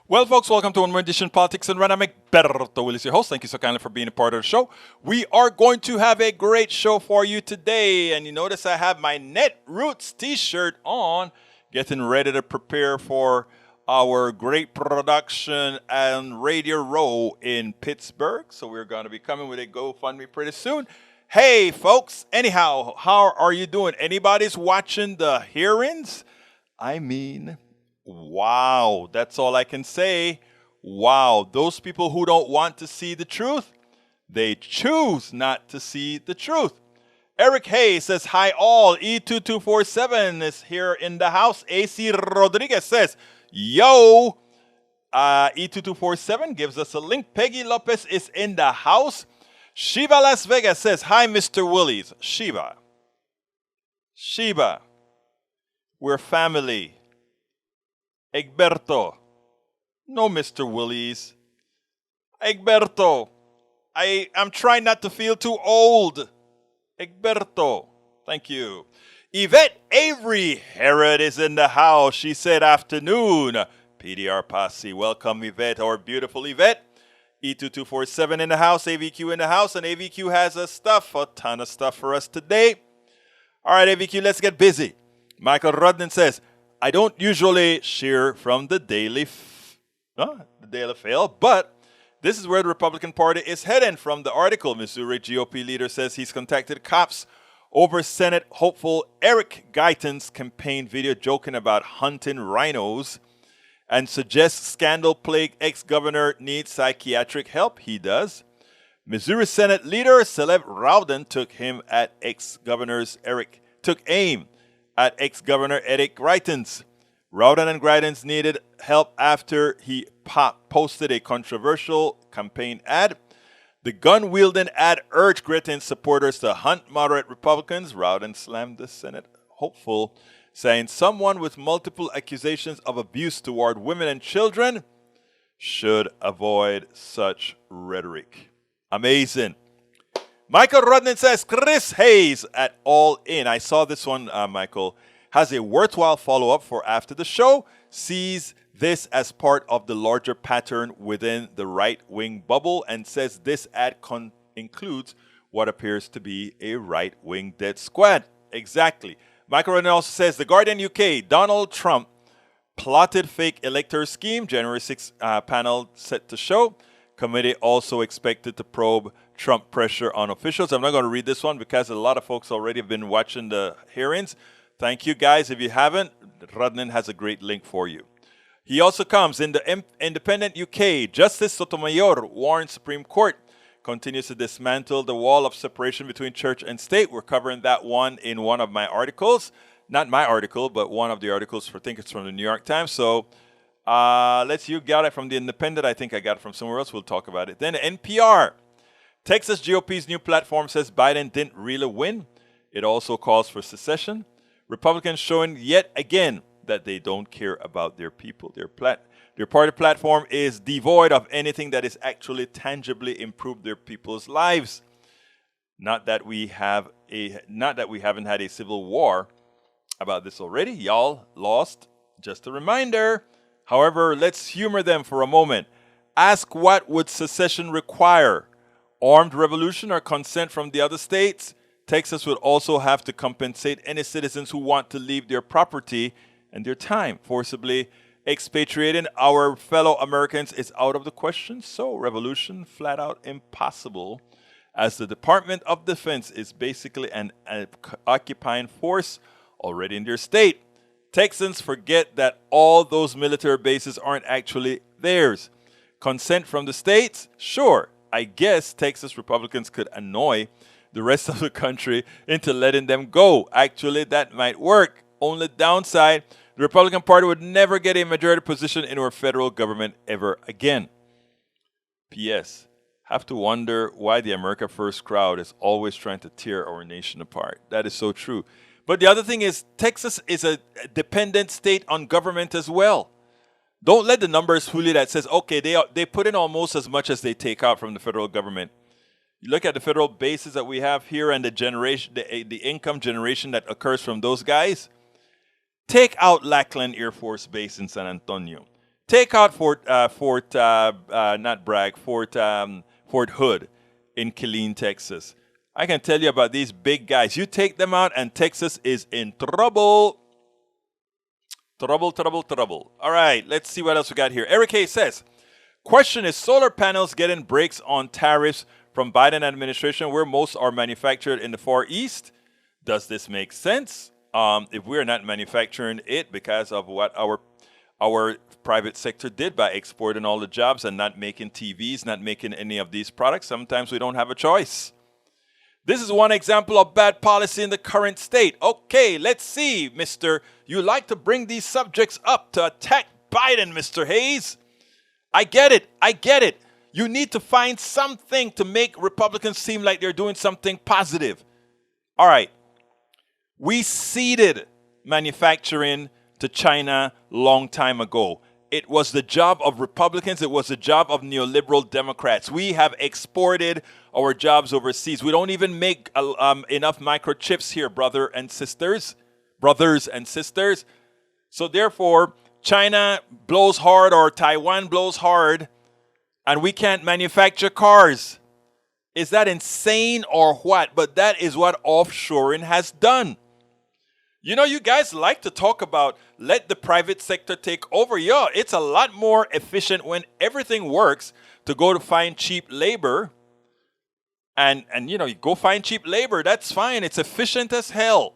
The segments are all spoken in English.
Well, folks, welcome to one more edition of Politics and Run. I'm Egberto Willis, your host. Thank you so kindly for being a part of the show. We are going to have a great show for you today. And you notice I have my Net Roots t-shirt on, getting ready to prepare for our great production and Radio Row in Pittsburgh. So we're going to be coming with a GoFundMe pretty soon. Hey, folks, anyhow, how are you doing? Anybody's watching the hearings? I mean, wow, that's all I can say. Wow, those people who don't want to see the truth, they choose not to see the truth. Eric Hayes says, hi all, E2247 is here in the house. AC Rodriguez says, yo, E2247 gives us a link. Peggy Lopez is in the house. Shiva Las Vegas says, hi, Mr. Willies. Shiva, we're family. Egberto, no, Mr. Willies. Egberto, I'm trying not to feel too old. Egberto, thank you. Yvette Avery Herod is in the house. She said afternoon. PDR Posse, welcome Yvette, our beautiful Yvette. E2247 in the house, AVQ in the house, and AVQ has a ton of stuff for us today. All right, AVQ, let's get busy. Michael Rudden says, I don't usually share from the Daily Fail, but this is where the Republican Party is heading. From the article, Missouri GOP leader says he's contacted cops over Senate hopeful Eric Guyton's campaign video joking about hunting rhinos and suggests scandal-plagued ex-governor needs psychiatric help. He does. Missouri Senate leader Celeb Rowden took aim at ex-governor Eric Greitens. Rowden and Greitens needed help after he posted a controversial campaign ad. The gun-wielding ad urged Greitens supporters to hunt moderate Republicans. Rowden slammed the Senate hopeful, saying someone with multiple accusations of abuse toward women and children should avoid such rhetoric. Amazing. Michael Rudnin says, Chris Hayes at All In. I saw this one, Michael. Has a worthwhile follow-up for after the show. Sees this as part of the larger pattern within the right-wing bubble and says this ad includes what appears to be a right-wing death squad. Exactly. Michael Rudnin also says, The Guardian UK, Donald Trump plotted fake electoral scheme. January 6th panel set to show. Committee also expected to probe Trump pressure on officials. I'm not going to read this one because a lot of folks already have been watching the hearings. Thank you, guys. If you haven't, Rudnin has a great link for you. He also comes in the Independent UK. Justice Sotomayor warns Supreme Court continues to dismantle the wall of separation between church and state. We're covering that one in one of my articles. Not my article, but one of the articles. I think it's from the New York Times. So you got it from the Independent. I think I got it from somewhere else. We'll talk about it. Then NPR. Texas GOP's new platform says Biden didn't really win. It also calls for secession. Republicans showing yet again that they don't care about their people. Their party platform is devoid of anything that is actually tangibly improved their people's lives. Not that we haven't had a civil war about this already. Y'all lost. Just a reminder. However, let's humor them for a moment. Ask what would secession require? Armed revolution or consent from the other states? Texas would also have to compensate any citizens who want to leave their property and their time. Forcibly expatriating our fellow Americans is out of the question, so revolution flat out impossible, as the Department of Defense is basically an occupying force already in their state. Texans forget that all those military bases aren't actually theirs. Consent from the states? Sure. I guess Texas Republicans could annoy the rest of the country into letting them go. Actually, that might work. Only downside, the Republican Party would never get a majority position in our federal government ever again. P.S. Have to wonder why the America First crowd is always trying to tear our nation apart. That is so true. But the other thing is, Texas is a dependent state on government as well. Don't let the numbers fool you that says, okay, they put in almost as much as they take out from the federal government. You look at the federal bases that we have here and the income generation that occurs from those guys. Take out Lackland Air Force Base in San Antonio. Take out Fort Hood in Killeen, Texas. I can tell you about these big guys. You take them out, and Texas is in trouble. Trouble, trouble, trouble. All right, let's see what else we got here. Eric A. says, question, is solar panels getting breaks on tariffs from Biden administration where most are manufactured in the Far East? Does this make sense? If we're not manufacturing it because of what our private sector did by exporting all the jobs and not making TVs, not making any of these products, sometimes we don't have a choice. This is one example of bad policy in the current state. Okay, let's see, Mr. You like to bring these subjects up to attack Biden, Mr. Hayes. I get it. I get it. You need to find something to make Republicans seem like they're doing something positive. All right. We ceded manufacturing to China long time ago. It was the job of Republicans. It was the job of neoliberal Democrats. We have exported our jobs overseas. We don't even make enough microchips here, brothers and sisters. So therefore, China blows hard or Taiwan blows hard, and we can't manufacture cars. Is that insane or what? But that is what offshoring has done. You know, you guys like to talk about let the private sector take over. Yeah, it's a lot more efficient when everything works to go to find cheap labor. And you know, you go find cheap labor, that's fine. It's efficient as hell.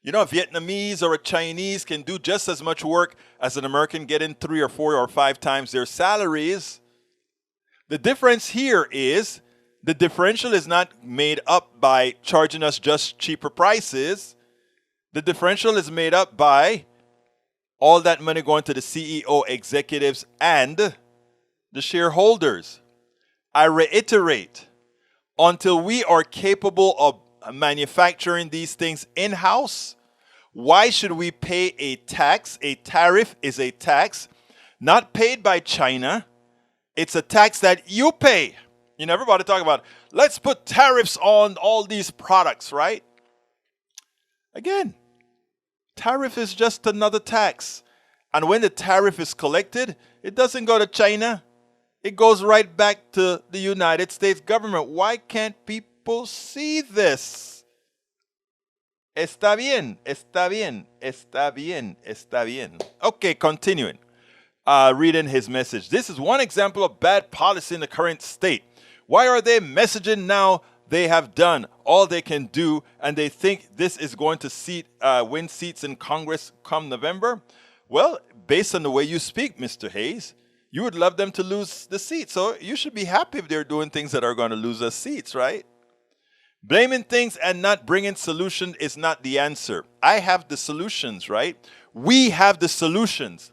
You know, a Vietnamese or a Chinese can do just as much work as an American, getting 3 or 4 or 5 times their salaries. The difference here is the differential is not made up by charging us just cheaper prices. The differential is made up by all that money going to the CEO, executives, and the shareholders. I reiterate, until we are capable of manufacturing these things in-house, why should we pay a tax? A tariff is a tax not paid by China. It's a tax that you pay. You know, everybody talk about, let's put tariffs on all these products, right? Again, tariff is just another tax. And when the tariff is collected, it doesn't go to China. It goes right back to the United States government. Why can't people see this? Está bien, está bien, está bien, está bien. Okay, continuing. Reading his message. This is one example of bad policy in the current state. Why are they messaging now? They have done all they can do, and they think this is going to win seats in Congress come November. Well, based on the way you speak, Mr. Hayes, you would love them to lose the seat. So you should be happy if they're doing things that are going to lose us seats, right? Blaming things and not bringing solution is not the answer. I have the solutions, right? We have the solutions.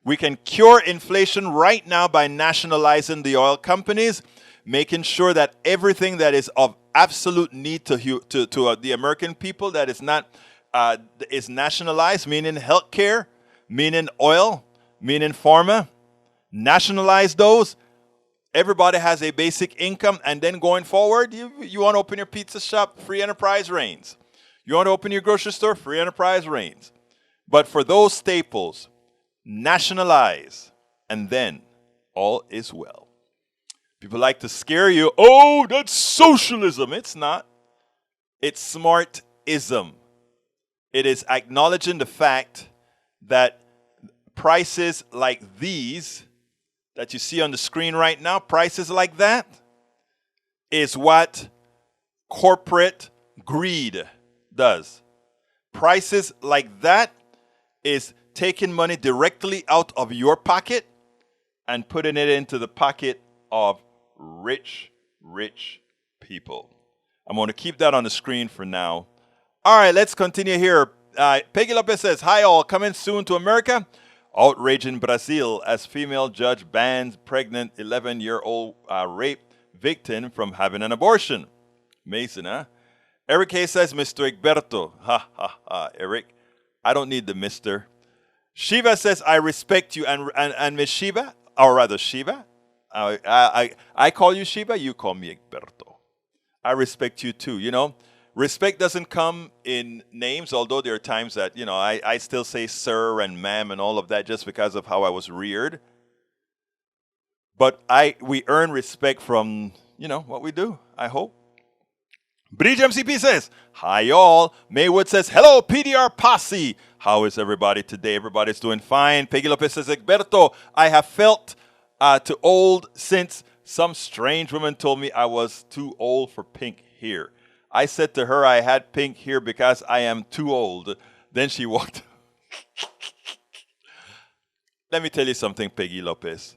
We can cure inflation right now by nationalizing the oil companies, making sure that everything that is of absolute need to the American people that is not is nationalized, meaning healthcare, meaning oil, meaning pharma. Nationalize those. Everybody has a basic income, and then going forward, you want to open your pizza shop, free enterprise reigns. You want to open your grocery store, free enterprise reigns. But for those staples, nationalize, and then all is well. People like to scare you. Oh, that's socialism. It's not. It's smartism. It is acknowledging the fact that prices like these that you see on the screen right now, prices like that, is what corporate greed does. Prices like that is taking money directly out of your pocket and putting it into the pocket of rich people. I'm going to keep that on the screen for now. All right, let's continue here. Peggy Lopez says, hi all, coming soon to America. Outrage in Brazil as female judge bans pregnant 11-year-old rape victim from having an abortion. Amazing, huh? Eric Hayes says, Mr. Egberto. Ha, ha, ha, Eric. I don't need the mister. Shiva says, I respect you. And Miss Shiva, or rather Shiva, I call you Shiva, you call me Egberto. I respect you too. You know, respect doesn't come in names, although there are times that, I still say sir and ma'am and all of that just because of how I was reared. But we earn respect from, what we do, I hope. Bridge MCP says, hi y'all. Maywood says, hello PDR Posse. How is everybody today? Everybody's doing fine. Peggy Lopez says, Egberto, I have felt too old since some strange woman told me I was too old for pink hair. I said to her I had pink hair because I am too old. Then she walked. Let me tell you something, Peggy Lopez.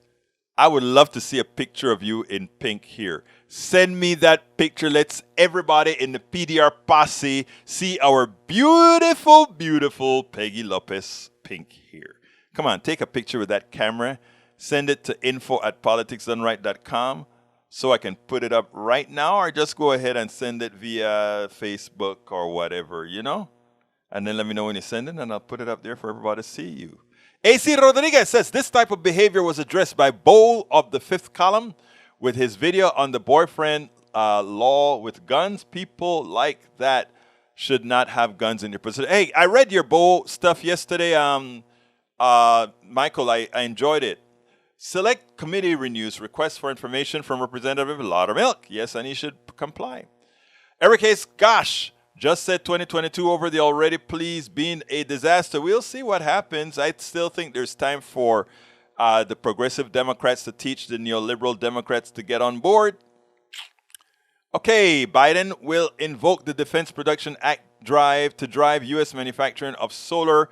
I would love to see a picture of you in pink hair. Send me that picture. Let's everybody in the PDR Posse see our beautiful, beautiful Peggy Lopez pink hair. Come on, take a picture with that camera. Send it to info@politicsdoneright.com so I can put it up right now, or just go ahead and send it via Facebook or whatever, And then let me know when you send it, and I'll put it up there for everybody to see you. AC Rodriguez says, this type of behavior was addressed by Bo of the Fifth Column with his video on the boyfriend law with guns. People like that should not have guns in your possession. Hey, I read your Bo stuff yesterday, Michael. I enjoyed it. Select committee renews request for information from Representative Laudermilk. Yes, and he should comply. Eric Hayes, gosh, just said 2022 over the already please being a disaster. We'll see what happens. I still think there's time for the progressive Democrats to teach the neoliberal Democrats to get on board. Okay, Biden will invoke the Defense Production Act drive to drive U.S. manufacturing of solar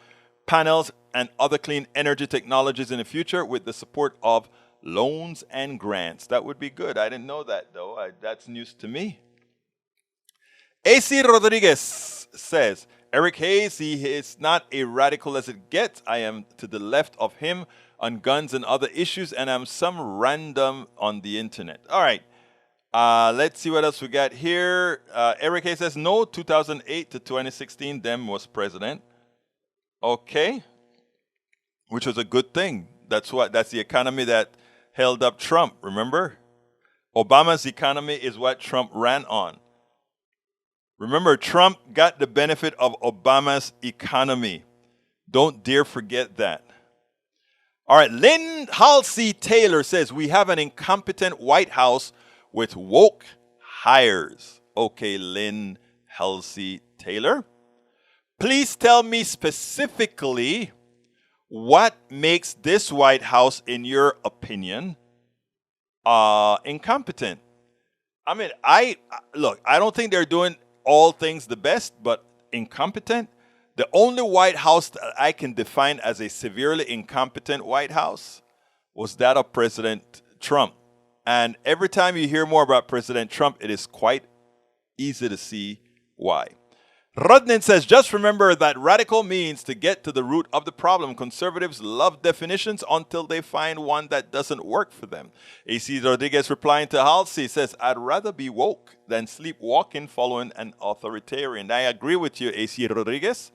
panels and other clean energy technologies in the future with the support of loans and grants. That would be good. I didn't know that, though. That's news to me. AC Rodriguez says, Eric Hayes, he is not a radical as it gets. I am to the left of him on guns and other issues, and I'm some random on the internet. All right. Let's see what else we got here. Eric Hayes says, no, 2008 to 2016, Dem was president. Okay. Which was a good thing. That's the economy that held up Trump, remember? Obama's economy is what Trump ran on. Remember, Trump got the benefit of Obama's economy. Don't dare forget that. All right, Lynn Halsey Taylor says, we have an incompetent White House with woke hires. Okay, Lynn Halsey Taylor. Please tell me specifically what makes this White House, in your opinion, incompetent. I mean, I don't think they're doing all things the best, but incompetent. The only White House that I can define as a severely incompetent White House was that of President Trump. And every time you hear more about President Trump, it is quite easy to see why. Rudnin says, just remember that radical means to get to the root of the problem. Conservatives love definitions until they find one that doesn't work for them. AC Rodriguez replying to Halsey says, I'd rather be woke than sleepwalking following an authoritarian. I agree with you, AC Rodriguez.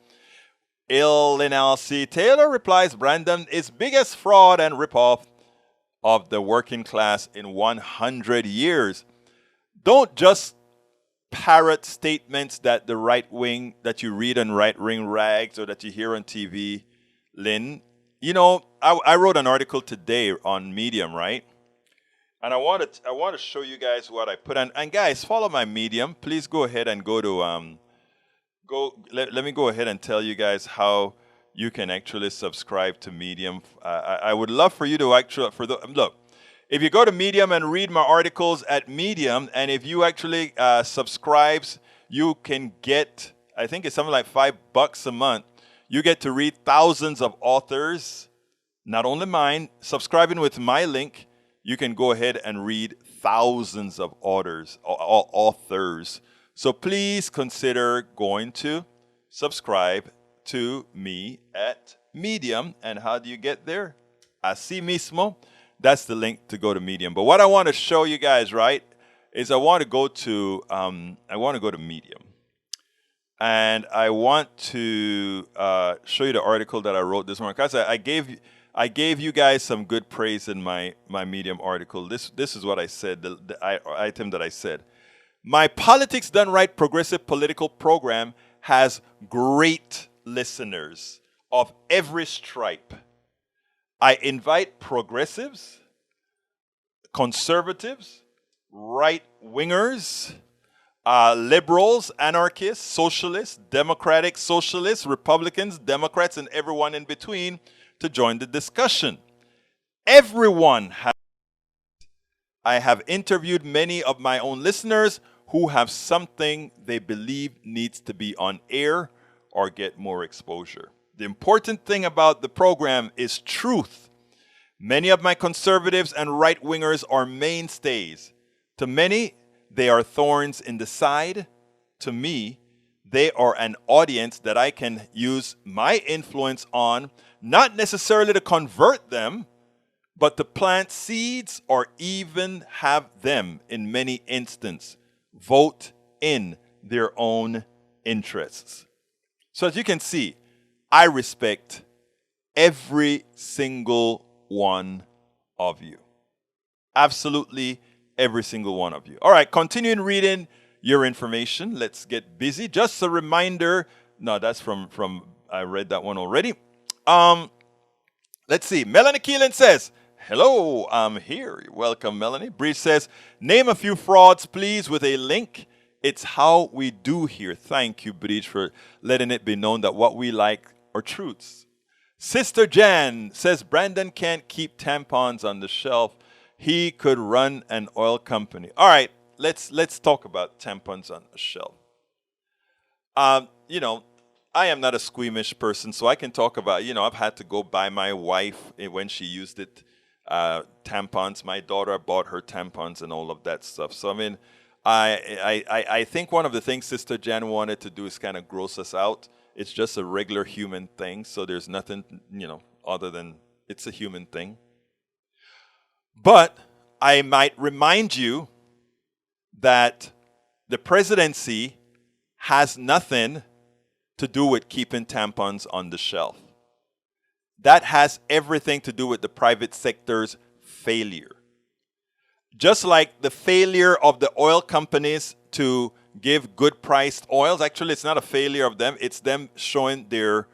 L.N.L.C. Taylor replies, Brandon is biggest fraud and ripoff of the working class in 100 years. Don't just parrot statements that the right wing, that you read on right-wing rags or that you hear on TV, Lynn. You know, I wrote an article today on Medium, right? And I want to show you guys what I put on. And guys, follow my Medium. Please go ahead and go to let me go ahead and tell you guys how you can actually subscribe to Medium. I would love for you to look. If you go to Medium and read my articles at Medium, and if you actually subscribe, you can get, I think it's something like $5 a month. You get to read thousands of authors, not only mine. Subscribing with my link, you can go ahead and read thousands of authors. So please consider going to subscribe to me at Medium. And how do you get there? Así mismo. That's the link to go to Medium. But what I want to show you guys, right, is I want to go to Medium, and I want to show you the article that I wrote this morning. Because I gave you guys some good praise in my Medium article. This is what I said. The item that I said. My Politics Done Right progressive political program has great listeners of every stripe. I invite progressives, conservatives, right wingers, liberals, anarchists, socialists, democratic socialists, Republicans, Democrats, and everyone in between to join the discussion. Everyone has. I have interviewed many of my own listeners who have something they believe needs to be on air or get more exposure. The important thing about the program is truth. Many of my conservatives and right-wingers are mainstays. To many, they are thorns in the side. To me, they are an audience that I can use my influence on, not necessarily to convert them, but to plant seeds or even have them, in many instances, vote in their own interests. So as you can see, I respect every single one of you. Absolutely every single one of you. All right, continuing reading your information. Let's get busy. Just a reminder. No, that's from I read that one already. Let's see. Melanie Keelan says, hello, I'm here. Welcome, Melanie. Breach says, name a few frauds, please, with a link. It's how we do here. Thank you, Breach, for letting it be known that what we like are truths. Sister Jan says, Brandon can't keep tampons on the shelf. He could run an oil company. All right, let's talk about tampons on the shelf. I am not a squeamish person, so I can talk about, I've had to go buy my wife when she used it, tampons. My daughter bought her tampons and all of that stuff. So, I mean, I think one of the things Sister Jan wanted to do is kind of gross us out. It's just a regular human thing, so there's nothing, other than it's a human thing. But I might remind you that the presidency has nothing to do with keeping tampons on the shelf. That has everything to do with the private sector's failure. Just like the failure of the oil companies to give good priced oils, actually it's not a failure of them, it's them showing their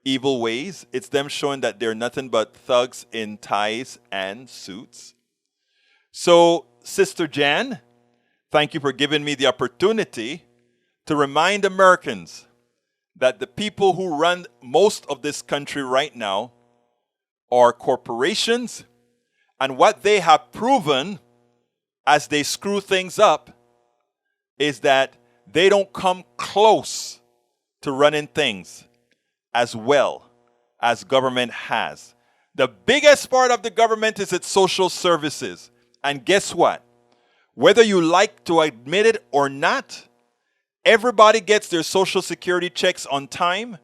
evil ways. It's them showing that they're nothing but thugs in ties and suits. So, Sister Jan, thank you for giving me the opportunity to remind Americans that the people who run most of this country right now are corporations, and what they have proven as they screw things up is that they don't come close to running things as well as government has. The biggest part of the government is its social services. And guess what? Whether you like to admit it or not, everybody gets their Social Security checks on time.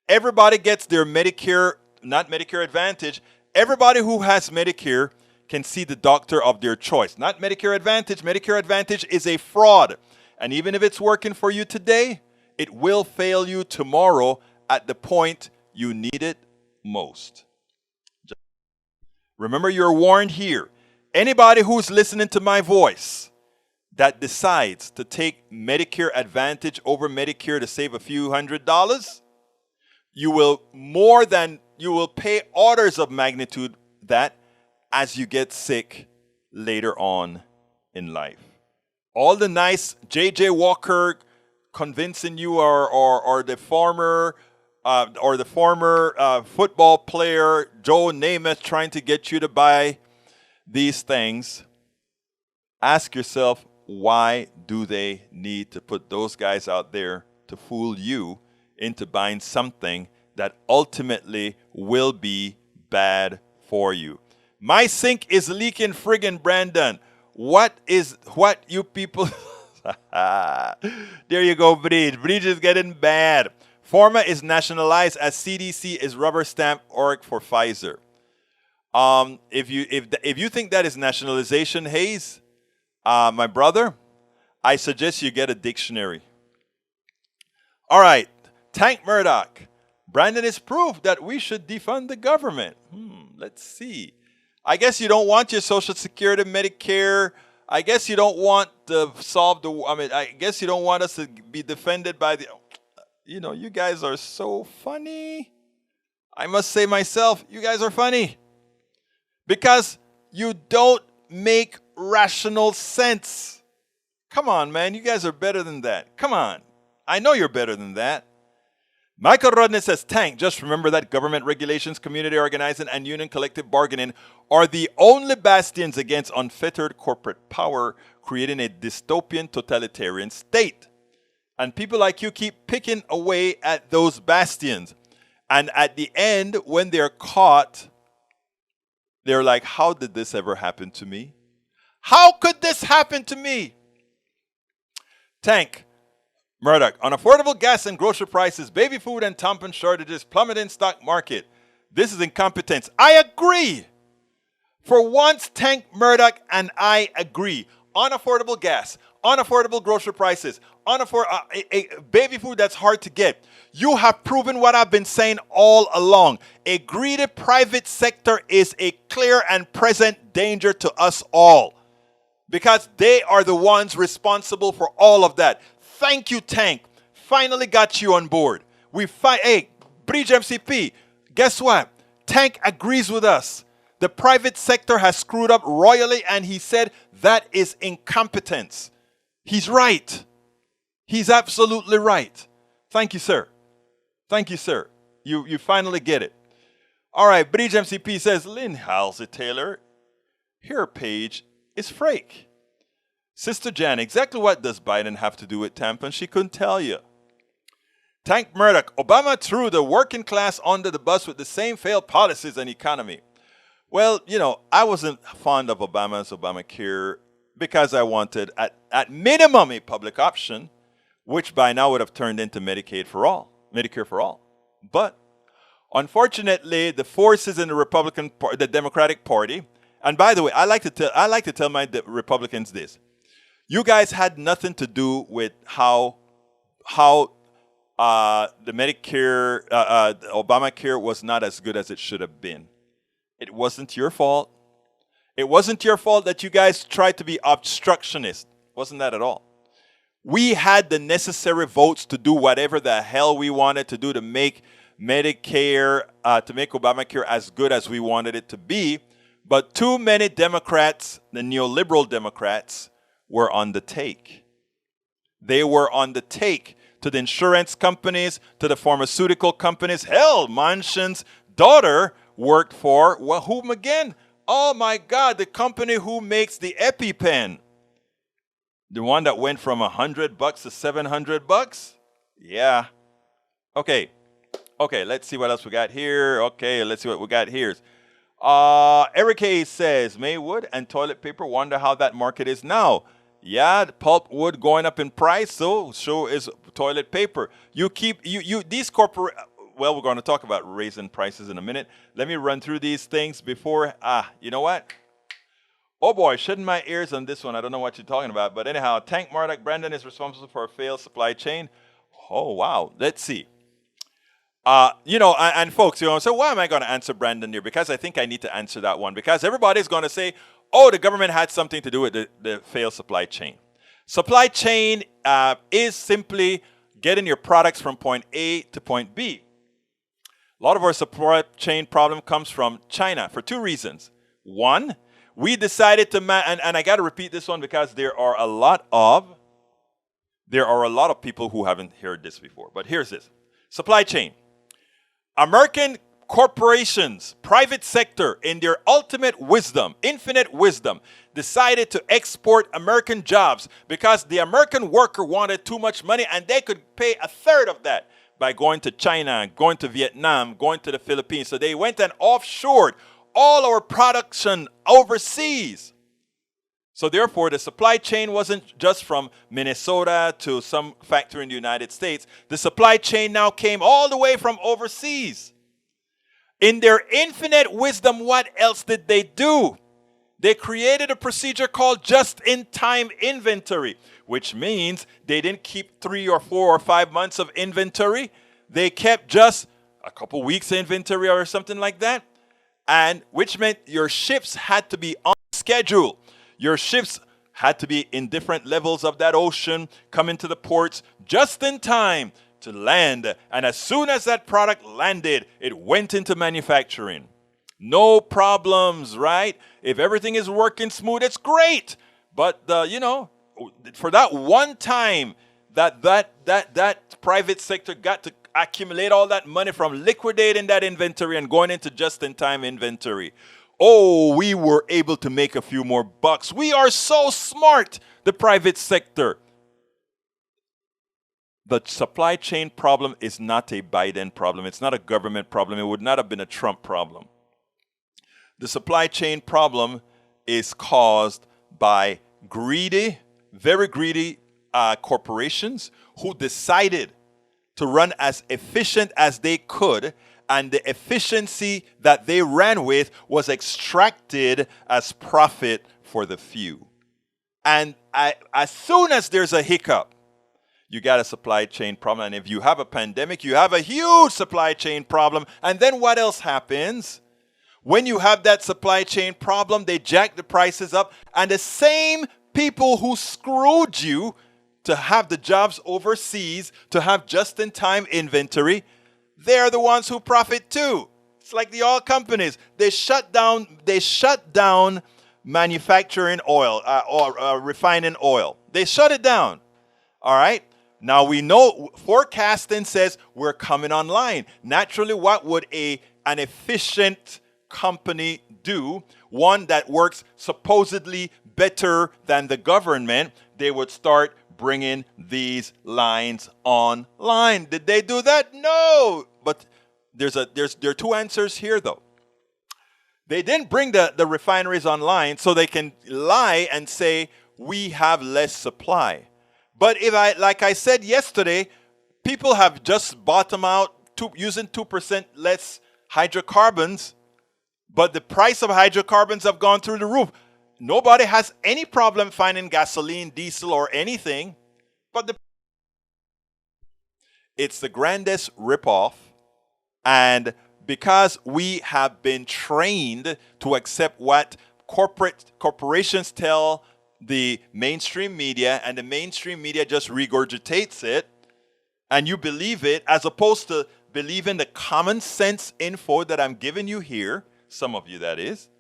Everybody gets their Medicare, not Medicare Advantage. Everybody who has Medicare can see the doctor of their choice. Not Medicare Advantage. Medicare Advantage is a fraud. And even if it's working for you today, it will fail you tomorrow at the point you need it most. Remember, you're warned here. Anybody who's listening to my voice that decides to take Medicare Advantage over Medicare to save a few $100s, you will pay orders of magnitude that as you get sick later on in life. All the nice J.J. Walker convincing you or the former football player Joe Namath trying to get you to buy these things, ask yourself, why do they need to put those guys out there to fool you into buying something that ultimately will be bad for you? My sink is leaking, friggin' Brandon. What you people... There you go, Breed. Breed is getting bad. Pharma is nationalized as CDC is rubber stamp org for Pfizer. If you think that is nationalization, Hayes, my brother, I suggest you get a dictionary. All right, Tank Murdoch. Brandon is proof that we should defund the government. Let's see. I guess you don't want your Social Security, Medicare, I guess you don't want to solve the. I mean, I guess you don't want us to be defended by the. You guys are so funny. I must say myself, you guys are funny because you don't make rational sense. Come on, man. You guys are better than that. Come on. I know you're better than that. Michael Rodney says, Tank, just remember that government regulations, community organizing, and union collective bargaining are the only bastions against unfettered corporate power, creating a dystopian totalitarian state. And people like you keep picking away at those bastions. And at the end, when they're caught, they're like, how did this ever happen to me? How could this happen to me? Tank, Murdoch, unaffordable gas and grocery prices, baby food and tampon shortages, plummeting stock market. This is incompetence. I agree. For once, Tank, Murdoch, and I agree. Unaffordable gas, unaffordable grocery prices, baby food that's hard to get. You have proven what I've been saying all along. A greedy private sector is a clear and present danger to us all because they are the ones responsible for all of that. Thank you, Tank. Finally got you on board. Hey, Bridge MCP, guess what? Tank agrees with us. The private sector has screwed up royally, and he said that is incompetence. He's right. He's absolutely right. Thank you, sir. Thank you, sir. You finally get it. All right, Bridge MCP says, Lynn Halsey Taylor, her page is fake. Sister Jan, exactly what does Biden have to do with tampons? She couldn't tell you. Tank Murdoch, Obama threw the working class under the bus with the same failed policies and economy. Well, I wasn't fond of Obama's Obamacare because I wanted, at minimum, a public option, which by now would have turned into Medicare for all. But unfortunately, the forces in the Democratic Party, and by the way, I like to tell my Republicans this. You guys had nothing to do with how the Medicare, Obamacare was not as good as it should have been. It wasn't your fault. It wasn't your fault that you guys tried to be obstructionist. Wasn't that at all. We had the necessary votes to do whatever the hell we wanted to do to make Medicare, to make Obamacare as good as we wanted it to be. But too many Democrats, the neoliberal Democrats, were on the take. They were on the take to the insurance companies, to the pharmaceutical companies. Hell, Manchin's daughter worked for, well, whom again? Oh my God, the company who makes the EpiPen. The one that went from $100 to $700? Yeah. Okay, let's see what else we got here. Okay, let's see what we got here. Eric A says, Maywood and toilet paper, wonder how that market is now. Yeah, the pulp wood going up in price, so is toilet paper. These corporate. Well, we're going to talk about raising prices in a minute. Let me run through these things before. You know what? Oh boy, shedding my ears on this one. I don't know what you're talking about, but anyhow, Tank Murdoch, Brandon is responsible for a failed supply chain. Oh wow, let's see. And folks, so why am I going to answer Brandon here? Because I think I need to answer that one because everybody's going to say, oh, the government had something to do with the failed supply chain. Supply chain is simply getting your products from point A to point B. A lot of our supply chain problem comes from China for two reasons. One, we decided to, and I got to repeat this one because there are a lot of people who haven't heard this before. But here's this. Supply chain. American corporations, private sector, in their ultimate wisdom, infinite wisdom, decided to export American jobs because the American worker wanted too much money and they could pay a third of that by going to China, going to Vietnam, going to the Philippines. So they went and offshored all our production overseas. So therefore, the supply chain wasn't just from Minnesota to some factory in the United States. The supply chain now came all the way from overseas. In their infinite wisdom, what else did they do? They created a procedure called just-in-time inventory, which means they didn't keep 3 or 4 or 5 months of inventory. They kept just a couple weeks inventory or something like that, and which meant your ships had to be on schedule. Your ships had to be in different levels of that ocean, come into the ports just in time to land. And as soon as that product landed, it went into manufacturing. No problems, right? If everything is working smooth, it's great. But for that one time that private sector got to accumulate all that money from liquidating that inventory and going into just-in-time inventory. Oh, we were able to make a few more bucks. We are so smart, the private sector. The supply chain problem is not a Biden problem. It's not a government problem. It would not have been a Trump problem. The supply chain problem is caused by greedy, very greedy corporations who decided to run as efficient as they could, and the efficiency that they ran with was extracted as profit for the few. And as soon as there's a hiccup, you got a supply chain problem. And if you have a pandemic, you have a huge supply chain problem. And then what else happens? When you have that supply chain problem, they jack the prices up. And the same people who screwed you to have the jobs overseas, to have just-in-time inventory, they're the ones who profit too. It's like the oil companies. They shut down manufacturing oil or refining oil. They shut it down. All right? Now we know forecasting says we're coming online. Naturally, what would an efficient company do? One that works supposedly better than the government. They would start bringing these lines online. Did they do that? No. But there are two answers here, though. They didn't bring the refineries online so they can lie and say we have less supply. But like I said yesterday, people have just bottomed out using 2% less hydrocarbons, but the price of hydrocarbons have gone through the roof. Nobody has any problem finding gasoline, diesel, or anything, but it's the grandest ripoff. And because we have been trained to accept what corporations tell the mainstream media, and the mainstream media just regurgitates it, and you believe it, as opposed to believing the common sense info that I'm giving you here, some of you that is.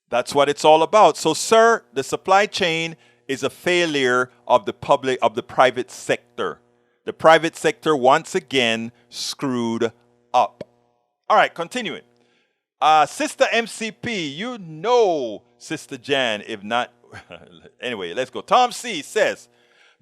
That's what it's all about. So, sir, the supply chain is a failure of the private sector. The private sector once again screwed up. All right, continuing. Sister MCP, you know Sister Jan, if not. Anyway, let's go. Tom C says,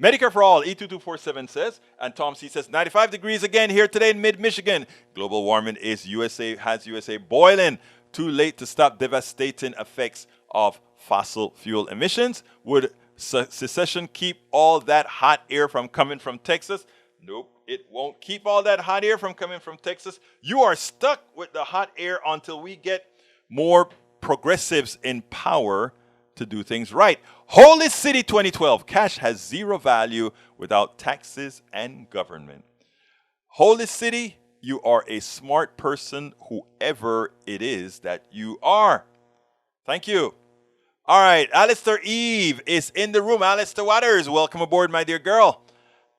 Medicare for All, E2247 says, and Tom C says, 95 degrees again here today in mid-Michigan. Global warming has USA boiling. Too late to stop devastating effects of fossil fuel emissions. Would secession keep all that hot air from coming from Texas? Nope, it won't keep all that hot air from coming from Texas. You are stuck with the hot air until we get more progressives in power to do things right. Holy City 2012. Cash has zero value without taxes and government. Holy City, you are a smart person, whoever it is that you are. Thank you. All right, Alistair Eve is in the room. Alistair Waters, welcome aboard, my dear girl.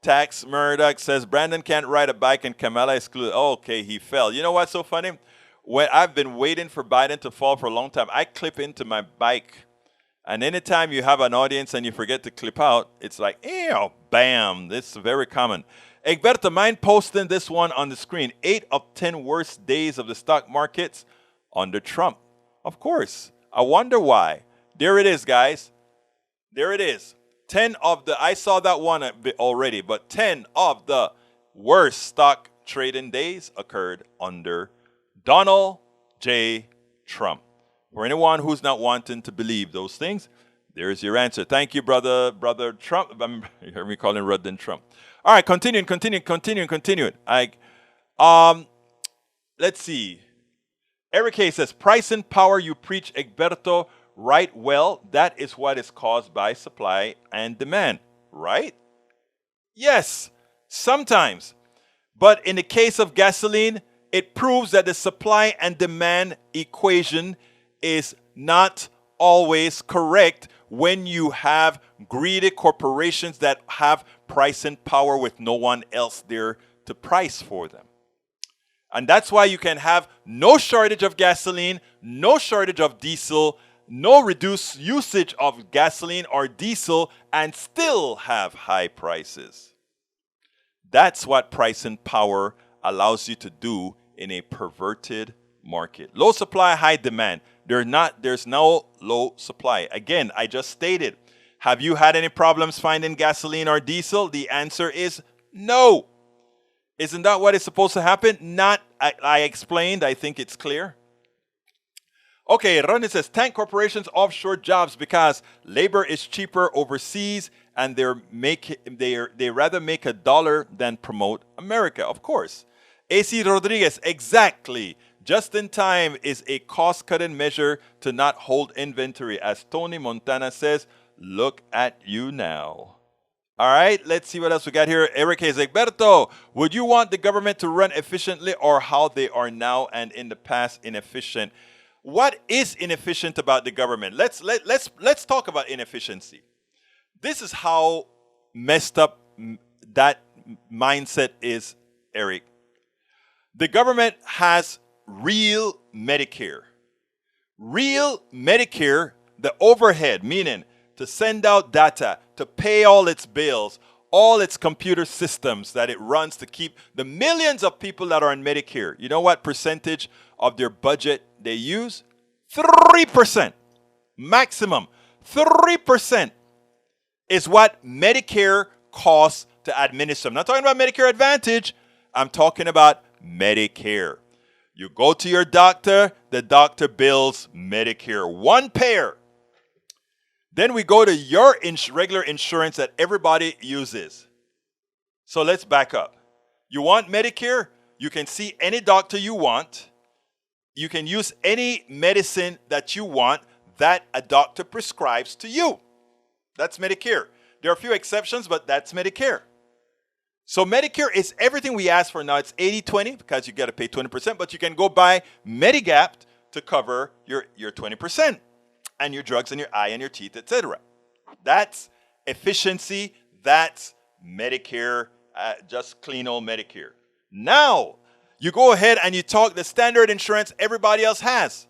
Tax Murdoch says, Brandon can't ride a bike and Kamala excluded. Oh, okay, he fell. You know what's so funny? When I've been waiting for Biden to fall for a long time, I clip into my bike. And anytime you have an audience and you forget to clip out, it's like, ew, bam. This is very common. Egberto, mind posting this one on the screen. 8 of 10 worst days of the stock markets under Trump. Of course. I wonder why. There it is, guys. There it is. I saw that one already, but 10 of the worst stock trading days occurred under Donald J. Trump. For anyone who's not wanting to believe those things, there's your answer. Thank you, brother Trump. You heard me calling Rudden Trump. All right, continuing. Let's see. Eric Hayes says, price and power you preach, Egberto, right? Well, that is what is caused by supply and demand, right? Yes, sometimes. But in the case of gasoline, it proves that the supply and demand equation is not always correct when you have greedy corporations that have pricing power with no one else there to price for them. And that's why you can have no shortage of gasoline, no shortage of diesel, no reduced usage of gasoline or diesel, and still have high prices. That's what pricing power allows you to do in a perverted market. Low supply, high demand. There's no low supply. Again, I just stated, have you had any problems finding gasoline or diesel? The answer is no. Isn't that what is supposed to happen? Not, I explained, I think it's clear. Okay, Ronnie says, tank corporations offshore jobs because labor is cheaper overseas and they rather make a dollar than promote America. Of course. AC Rodriguez, exactly. Just in time is a cost-cutting measure to not hold inventory. As Tony Montana says, look at you now. All right, let's see what else we got here. Eric Hayes, Egberto, would you want the government to run efficiently or how they are now and in the past inefficient? What is inefficient about the government? Let's talk about inefficiency. This is how messed up that mindset is, Eric. The government has real Medicare. Real Medicare, the overhead, meaning to send out data, to pay all its bills, all its computer systems that it runs to keep the millions of people that are on Medicare. You know what percentage of their budget they use? 3%. Maximum. 3% is what Medicare costs to administer. I'm not talking about Medicare Advantage. I'm talking about Medicare. You go to your doctor, the doctor bills Medicare. One payer. Then we go to your regular insurance that everybody uses. So let's back up. You want Medicare? You can see any doctor you want. You can use any medicine that you want that a doctor prescribes to you. That's Medicare. There are a few exceptions, but that's Medicare. So Medicare is everything we ask for now. It's 80-20 because you got to pay 20%, but you can go buy Medigap to cover your 20% and your drugs and your eye and your teeth, etc. That's efficiency. That's Medicare, just clean old Medicare. Now, you go ahead and you talk the standard insurance everybody else has.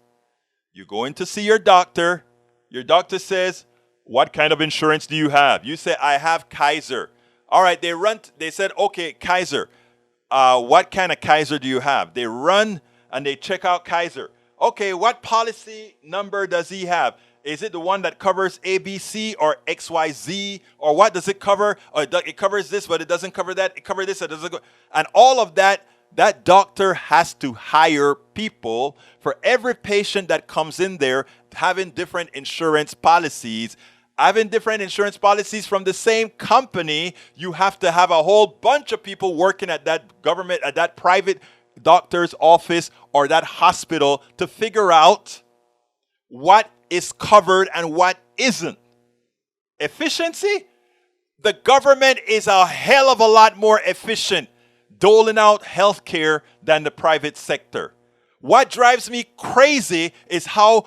You go in to see your doctor. Your doctor says, what kind of insurance do you have? You say, I have Kaiser. All right, they said, okay, Kaiser. What kind of Kaiser do you have? They run and they check out Kaiser. Okay, what policy number does he have? Is it the one that covers ABC or XYZ? Or what does it cover? Or it covers this, but it doesn't cover that. It covers this, it doesn't go. And all of that, that doctor has to hire people for every patient that comes in there having different insurance policies. Having different insurance policies from the same company, you have to have a whole bunch of people working at that government, at that private doctor's office or that hospital to figure out what is covered and what isn't. Efficiency? The government is a hell of a lot more efficient doling out health care than the private sector. What drives me crazy is how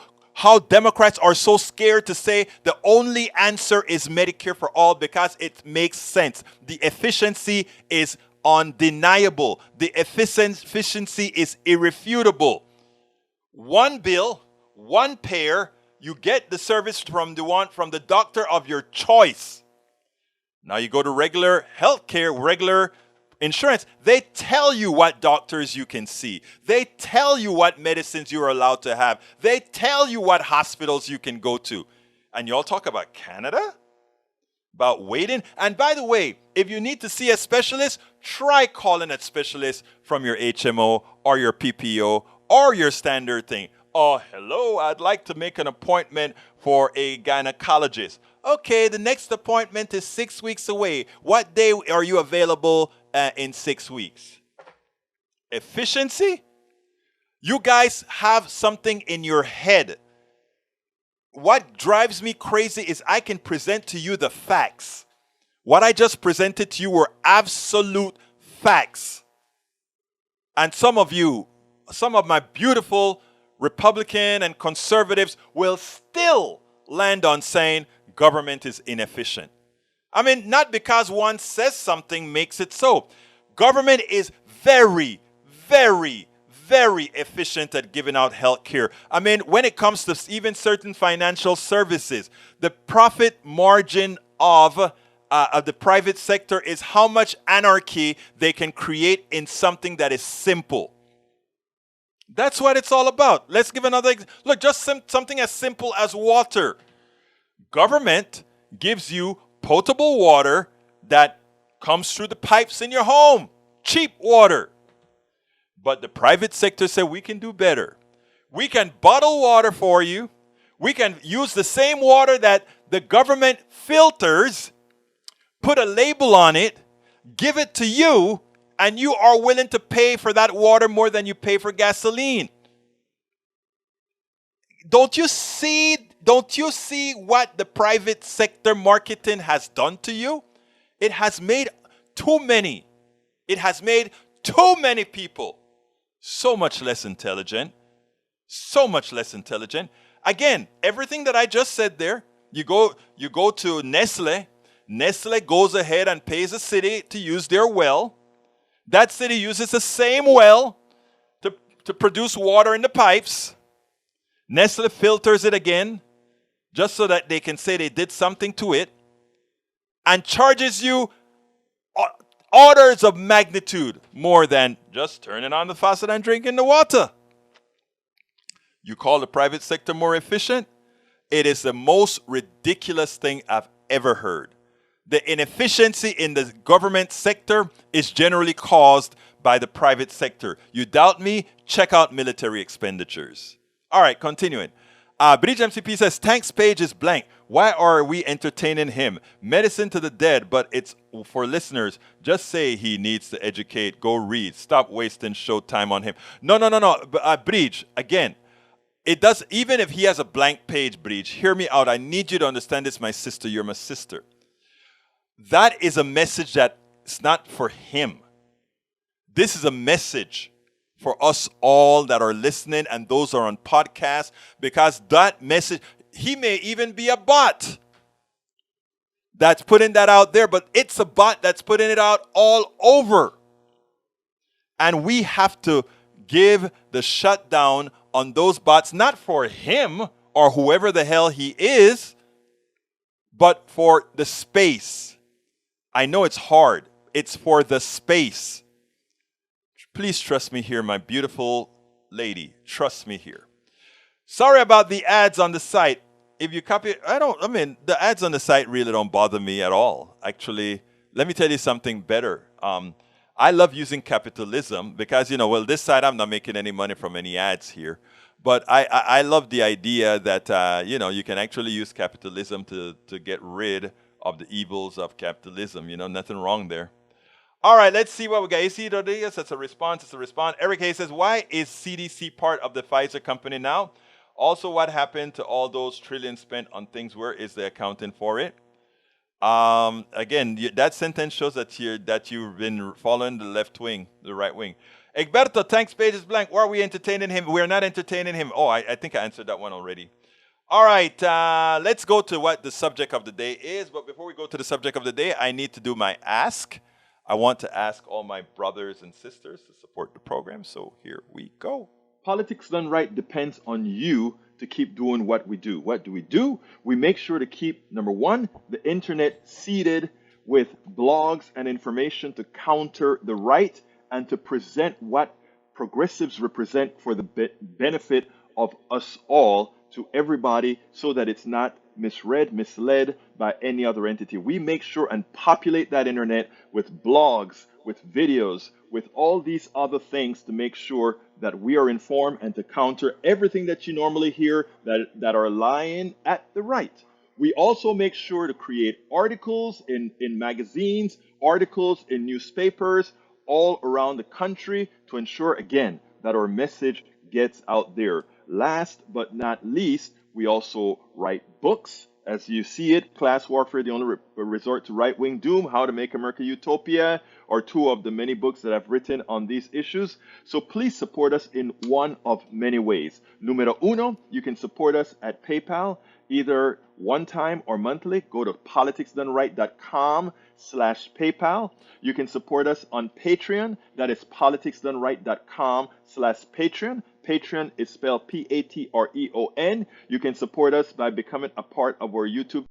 Democrats are so scared to say the only answer is Medicare for all because it makes sense. The efficiency is undeniable. The efficiency is irrefutable. One bill, one payer, you get the service from the doctor of your choice. Now you go to regular healthcare, regular insurance. They tell you what doctors you can see. They tell you what medicines you're allowed to have. They tell you what hospitals you can go to. And y'all talk about Canada? About waiting? And by the way, if you need to see a specialist, try calling a specialist from your HMO or your PPO or your standard thing. Oh, hello, I'd like to make an appointment for a gynecologist. Okay, the next appointment is 6 weeks away. What day are you available in 6 weeks? Efficiency? You guys have something in your head. What drives me crazy is I can present to you the facts. What I just presented to you were absolute facts. And some of my beautiful Republican and conservatives will still land on saying government is inefficient. I mean, not because one says something makes it so. Government is very, very, very efficient at giving out health care. I mean, when it comes to even certain financial services, the profit margin of the private sector is how much anarchy they can create in something that is simple. That's what it's all about. Let's give another look. Just something as simple as water. Government gives you potable water that comes through the pipes in your home. Cheap water. But the private sector said we can do better. We can bottle water for you. We can use the same water that the government filters, put a label on it, give it to you, and you are willing to pay for that water more than you pay for gasoline. Don't you see what the private sector marketing has done to you? It has made too many people so much less intelligent. So much less intelligent. Again, everything that I just said there, you go to Nestle. Nestle goes ahead and pays a city to use their well. That city uses the same well to produce water in the pipes. Nestle filters it again, just so that they can say they did something to it, and charges you orders of magnitude more than just turning on the faucet and drinking the water. You call the private sector more efficient? It is the most ridiculous thing I've ever heard. The inefficiency in the government sector is generally caused by the private sector. You doubt me? Check out military expenditures. All right, continuing. Bridge MCP says, Tank's page is blank. Why are we entertaining him? Medicine to the dead, but it's for listeners. Just say he needs to educate. Go read. Stop wasting show time on him. No. Bridge, again, it does, even if he has a blank page, Bridge, hear me out. I need you to understand this, my sister. You're my sister. That is a message that it's not for him. This is a message for us all that are listening and those who are on podcasts, because that message, he may even be a bot that's putting that out there, but it's a bot that's putting it out all over. And we have to give the shutdown on those bots, not for him or whoever the hell he is, but for the space. I know it's hard. It's for the space. Please trust me here, my beautiful lady. Trust me here. Sorry about the ads on the site. If you copy, the ads on the site really don't bother me at all. Actually, let me tell you something better. I love using capitalism because, this side I'm not making any money from any ads here. But I love the idea that, you can actually use capitalism to get rid of the evils of capitalism. Nothing wrong there. All right, let's see what we got. AC Rodriguez, that's a response. It's a response. Eric Hayes says, why is CDC part of the Pfizer company now? Also, what happened to all those trillions spent on things? Where is the accounting for it? Again, that sentence shows that you've been following the left wing, the right wing. Egberto, Tank's page is blank. Why are we entertaining him? We're not entertaining him. Oh, I think I answered that one already. All right, let's go to what the subject of the day is. But before we go to the subject of the day, I need to do my ask. I want to ask all my brothers and sisters to support the program. So here we go. Politics Done Right depends on you to keep doing what we do. What do? We make sure to keep, number one, the internet seeded with blogs and information to counter the right and to present what progressives represent for the benefit of us all to everybody so that it's not misread, misled by any other entity. We make sure and populate that internet with blogs, with videos, with all these other things to make sure that we are informed and to counter everything that you normally hear that are lying at the right. We also make sure to create articles in magazines, articles in newspapers all around the country to ensure, again, that our message gets out there. Last but not least, we also write books as you see it, class warfare, the only resort to right-wing doom, how to make America utopia, are two of the many books that I've written on these issues. So please support us in one of many ways. Numero uno, you can support us at PayPal, either one time or monthly. Go to politicsdoneright.com/PayPal. You can support us on Patreon. That is politicsdoneright.com/Patreon. Patreon is spelled Patreon. You can support us by becoming a part of our YouTube,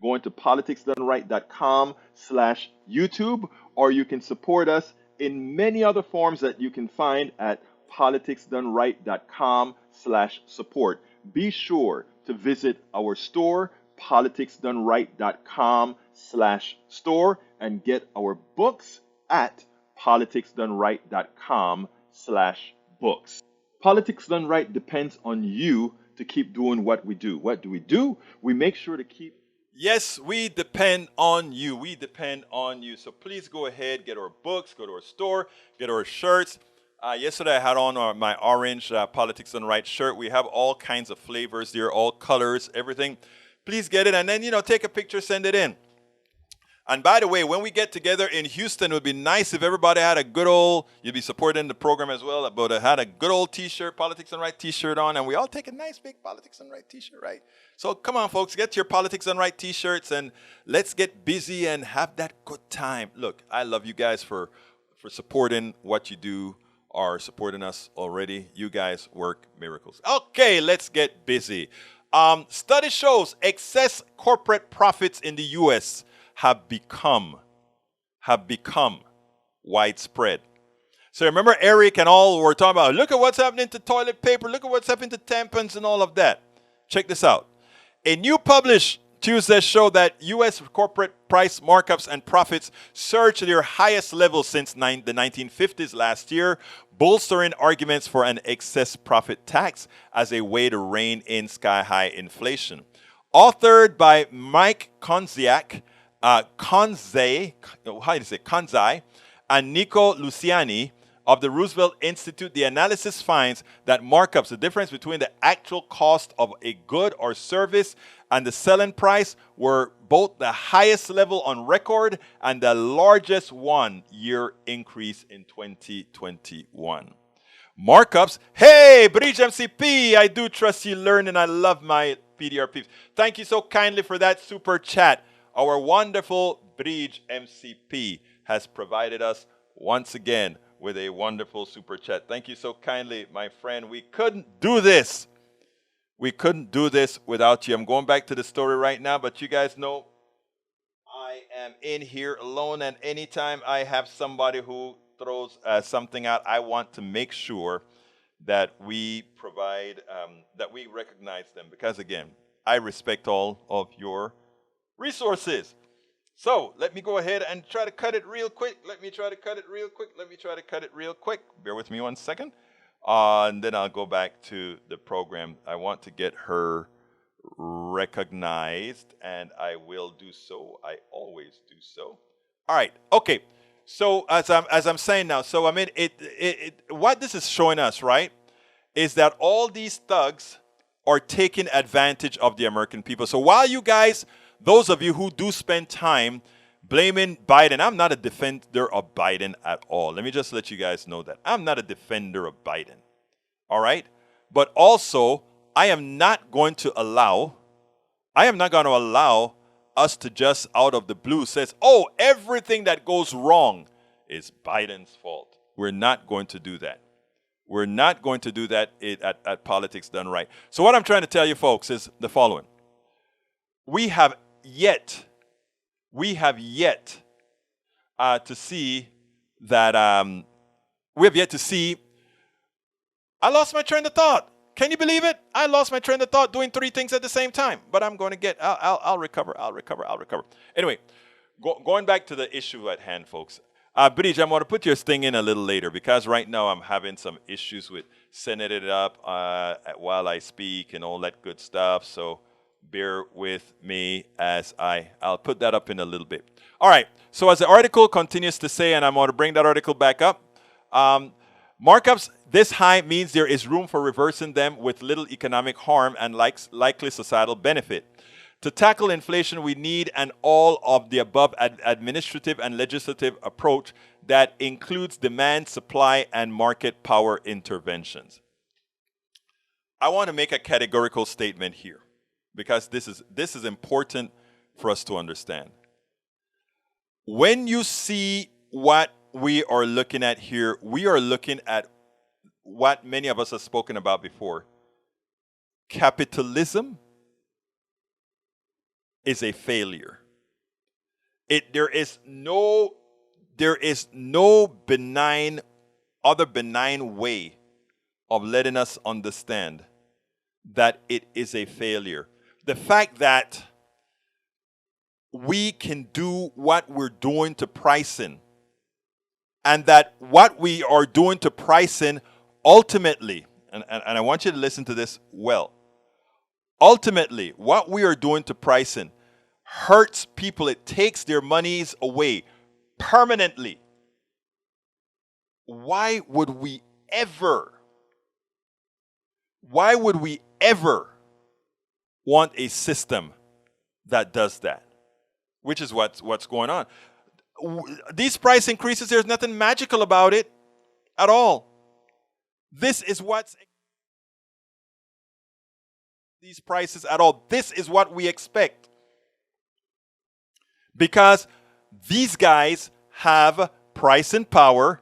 going to politicsdoneright.com/YouTube, or you can support us in many other forms that you can find at politicsdoneright.com/support. Be sure to visit our store, politicsdoneright.com/store, and get our books at politicsdoneright.com/books. Politics Done Right depends on you to keep doing what we do. What do? We make sure to keep... Yes, we depend on you. We depend on you. So please go ahead, get our books, go to our store, get our shirts. Yesterday I had on my orange Politics Done Right shirt. We have all kinds of flavors there, all colors, everything. Please get it, and then, take a picture, send it in. And by the way, when we get together in Houston, it would be nice if everybody had a good old, you'd be supporting the program as well, but had a good old t-shirt, Politics Done Right t-shirt on, and we all take a nice big Politics Done Right t-shirt, right? So come on, folks, get your Politics Done Right t-shirts, and let's get busy and have that good time. Look, I love you guys for supporting what you do, or supporting us already. You guys work miracles. Okay, let's get busy. Study shows excess corporate profits in the U.S. have become widespread. So remember Eric and all were talking about, look at what's happening to toilet paper, look at what's happening to tampons and all of that. Check this out. A new published Tuesday showed that U.S. corporate price markups and profits surged to their highest level since the 1950s last year, bolstering arguments for an excess profit tax as a way to rein in sky-high inflation. Authored by Mike Konzai, and Nico Luciani of the Roosevelt Institute, the analysis finds that markups, the difference between the actual cost of a good or service and the selling price, were both the highest level on record and the largest one-year increase in 2021. Markups. Hey, Bridge MCP, I do trust you learn, and I love my PDR peeps. Thank you so kindly for that super chat. Our wonderful Bridge MCP has provided us once again with a wonderful super chat. Thank you so kindly, my friend. We couldn't do this. We couldn't do this without you. I'm going back to the story right now, but you guys know I am in here alone, and anytime I have somebody who throws something out, I want to make sure that we provide, that we recognize them, because again, I respect all of your resources. So let me go ahead and try to cut it real quick. Bear with me 1 second. And then I'll go back to the program. I want to get her recognized, and I will do so. I always do so. All right. Okay. So as I'm saying now, so I mean, what this is showing us, right, is that all these thugs are taking advantage of the American people. So while you guys, those of you who do spend time blaming Biden, I'm not a defender of Biden at all. Let me just let you guys know that. I'm not a defender of Biden. All right? But also, I am not going to allow us to just out of the blue says, oh, everything that goes wrong is Biden's fault. We're not going to do that. We're not going to do that at Politics Done Right. So what I'm trying to tell you folks is the following. We have yet to see that, I lost my train of thought. Can you believe it? I lost my train of thought doing three things at the same time. But I'm going to I'll recover. Anyway, going back to the issue at hand, folks. Bridge, I'm going to put your thing in a little later, because right now I'm having some issues with sending it up while I speak and all that good stuff. So bear with me as I'll put that up in a little bit. All right. So as the article continues to say, and I'm going to bring that article back up, markups this high means there is room for reversing them with little economic harm and likely societal benefit. To tackle inflation, we need an all of the above administrative and legislative approach that includes demand, supply, and market power interventions. I want to make a categorical statement here because this is important for us to understand. When you see what we are looking at here, we are looking at what many of us have spoken about before. Capitalism is a failure. There is no other benign way of letting us understand that it is a failure. The fact that we can do what we're doing to pricing, and that what we are doing to pricing ultimately, and I want you to listen to this well, ultimately, what we are doing to pricing hurts people. It takes their monies away permanently. Why would we ever want a system that does that? Which is what's going on. These price increases, there's nothing magical about it at all. This is what's these prices at all. This is what we expect. Because these guys have pricing power,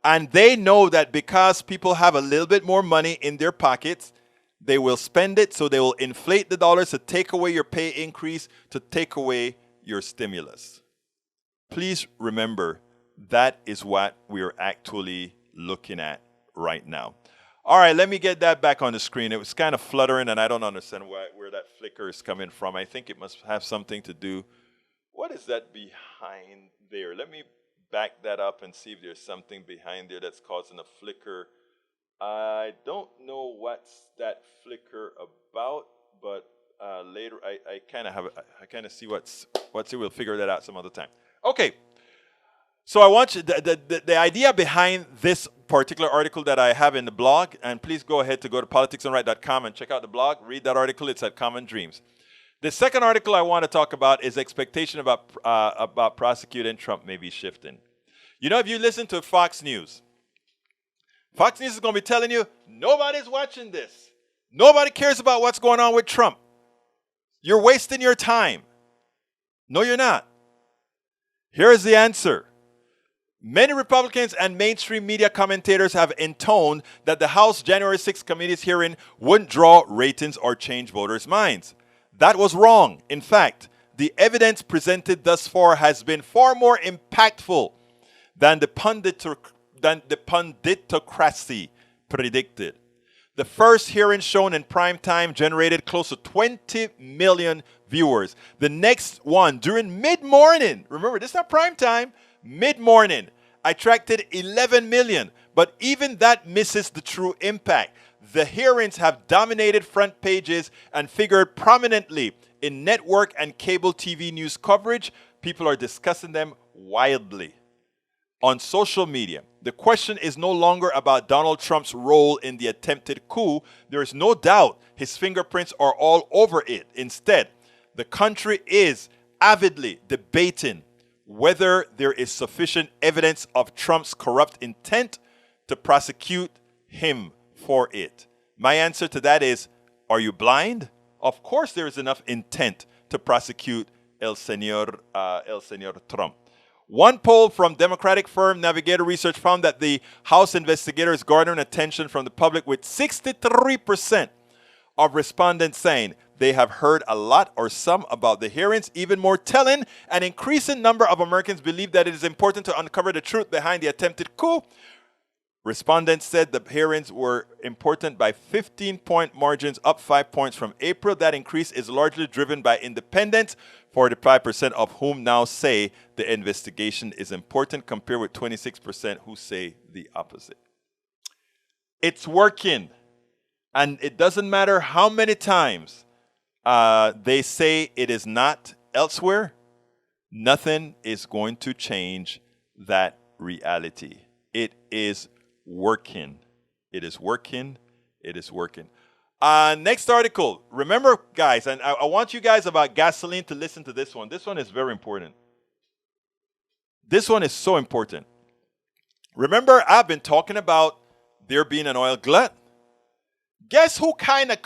and they know that because people have a little bit more money in their pockets, they will spend it, so they will inflate the dollars to take away your pay increase, to take away your stimulus. Please remember, that is what we are actually looking at right now. All right, let me get that back on the screen. It was kind of fluttering, and I don't understand where that flicker is coming from. I think it must have something to do. What is that behind there? Let me back that up and see if there's something behind there that's causing a flicker. I don't know what's that flicker about, but later I kind of see what's it. We'll figure that out some other time. Okay. So I want you, the idea behind this particular article that I have in the blog, and please go ahead to go to politicsandright.com and check out the blog, read that article. It's at Common Dreams. The second article I want to talk about is expectation about prosecuting Trump may be shifting. You know, if you listen to Fox News is going to be telling you, nobody's watching this. Nobody cares about what's going on with Trump. You're wasting your time. No, you're not. Here's the answer. Many Republicans and mainstream media commentators have intoned that the House January 6th committee's hearing wouldn't draw ratings or change voters' minds. That was wrong. In fact, the evidence presented thus far has been far more impactful than the punditocracy predicted. The first hearing shown in prime time generated close to 20 million viewers. The next one during mid-morning, remember, this is not prime time, mid-morning, attracted 11 million. But even that misses the true impact. The hearings have dominated front pages and figured prominently in network and cable TV news coverage. People are discussing them widely. On social media, the question is no longer about Donald Trump's role in the attempted coup. There is no doubt his fingerprints are all over it. Instead, the country is avidly debating whether there is sufficient evidence of Trump's corrupt intent to prosecute him for it. My answer to that is, are you blind? Of course there is enough intent to prosecute El Señor Trump. One poll from Democratic firm Navigator Research found that the House investigators garnered attention from the public, with 63% of respondents saying they have heard a lot or some about the hearings. Even more telling, an increasing number of Americans believe that it is important to uncover the truth behind the attempted coup. Respondents said the hearings were important by 15-point margins, up 5 points from April. That increase is largely driven by independents, 45% of whom now say the investigation is important, compared with 26% who say the opposite. It's working. And it doesn't matter how many times they say it is not elsewhere, nothing is going to change that reality. It is working. It is working. It is working. Next article. Remember, guys, and I want you guys about gasoline to listen to this one. This one is very important. This one is so important. Remember, I've been talking about there being an oil glut. Guess who kind of